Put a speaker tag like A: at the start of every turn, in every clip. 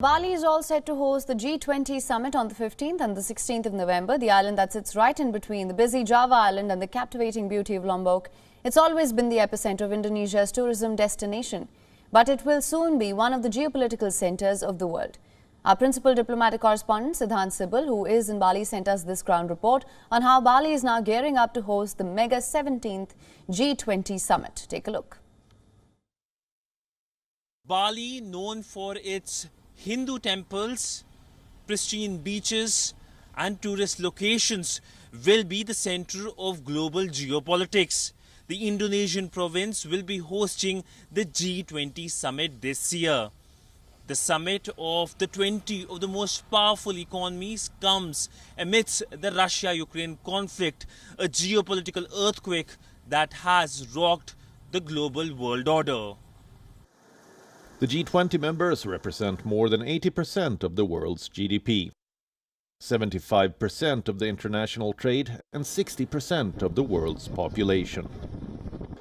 A: Bali is all set to host the G20 summit on the 15th and the 16th of November. The island that sits right in between the busy Java Island and the captivating beauty of Lombok. It's always been the epicenter of Indonesia's tourism destination. But it will soon be one of the geopolitical centers of the world. Our principal diplomatic correspondent, Siddhant Sibal, who is in Bali, sent us this ground report on how Bali is now gearing up to host the mega 17th G20 summit. Take a look.
B: Bali, known for its Hindu temples, pristine beaches and tourist locations, will be the center of global geopolitics. The Indonesian province will be hosting the G20 summit this year. The summit of the 20 of the most powerful economies comes amidst the Russia-Ukraine conflict, a geopolitical earthquake that has rocked the global world order.
C: The G20 members represent more than 80% of the world's GDP, 75% of the international trade and 60% of the world's population.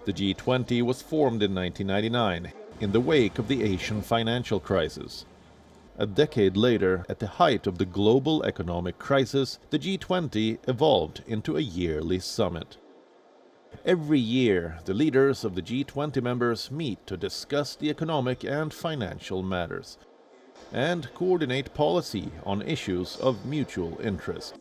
C: The G20 was formed in 1999 in the wake of the Asian financial crisis. A decade later, at the height of the global economic crisis, the G20 evolved into a yearly summit. Every year, the leaders of the G20 members meet to discuss the economic and financial matters and coordinate policy on issues of mutual interest.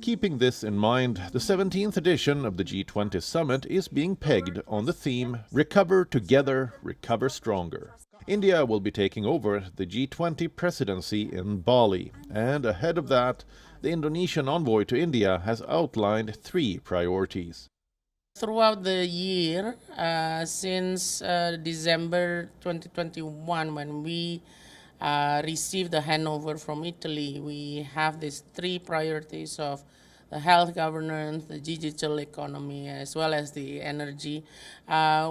C: Keeping this in mind, the 17th edition of the G20 summit is being pegged on the theme Recover Together, Recover Stronger. India will be taking over the G20 presidency in Bali, and ahead of that, the Indonesian envoy to India has outlined 3 priorities.
D: Throughout the year, since December 2021, when we received the handover from Italy, we have these 3 priorities of the health governance, the digital economy, as well as the energy.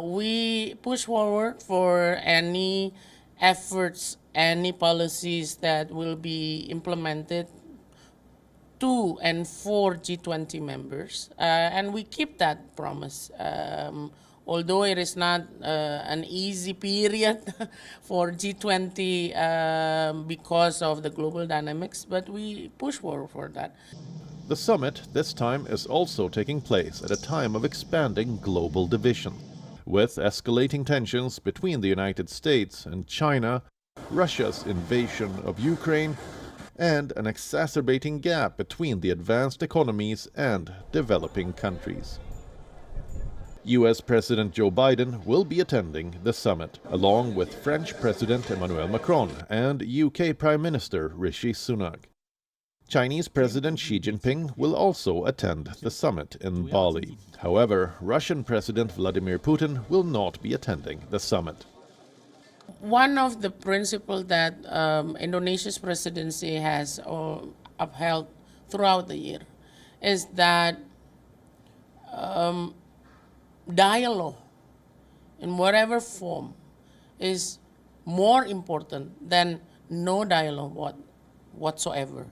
D: We push forward for any efforts, any policies that will be implemented to and for G20 members, and we keep that promise. Although it is not an easy period for G20 because of the global dynamics, but we push forward for that.
C: The summit this time is also taking place at a time of expanding global division, with escalating tensions between the United States and China, Russia's invasion of Ukraine, and an exacerbating gap between the advanced economies and developing countries. US President Joe Biden will be attending the summit, along with French President Emmanuel Macron and UK Prime Minister Rishi Sunak. Chinese President Xi Jinping will also attend the summit in Bali. However, Russian President Vladimir Putin will not be attending the summit.
D: One of the principles that Indonesia's presidency has upheld throughout the year is that dialogue in whatever form is more important than no dialogue whatsoever.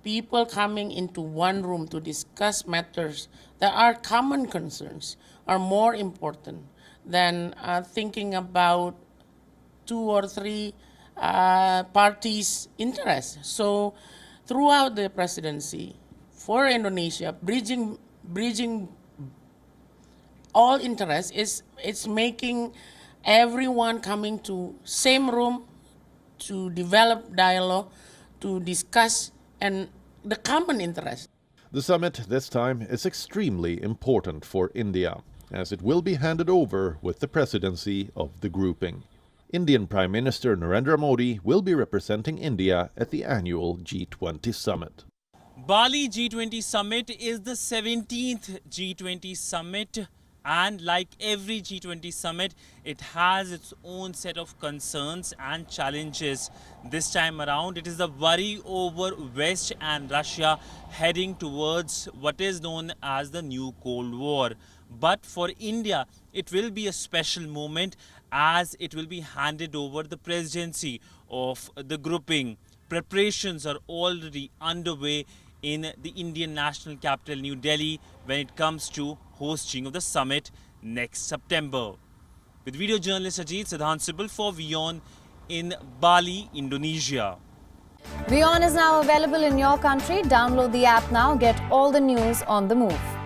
D: People coming into one room to discuss matters that are common concerns are more important than thinking about 2 or 3 parties' interests. So throughout the presidency, for Indonesia, bridging all interests it's making everyone coming to same room to develop dialogue, to discuss and the common interest.
C: The summit this time is extremely important for India, as it will be handed over with the presidency of the grouping. Indian Prime Minister Narendra Modi will be representing India at the annual G20 summit.
B: Bali G20 summit is the 17th G20 summit, and like every G20 summit, it has its own set of concerns and challenges. This time around, it is the worry over West and Russia heading towards what is known as the new Cold War. But for India, it will be a special moment as it will be handed over the presidency of the grouping. Preparations are already underway in the Indian national capital, New Delhi, when it comes to hosting of the summit next September. With video journalist Ajit, Siddhant Sibal for WION in Bali, Indonesia.
A: WION is now available in your country. Download the app now. Get all the news on the move.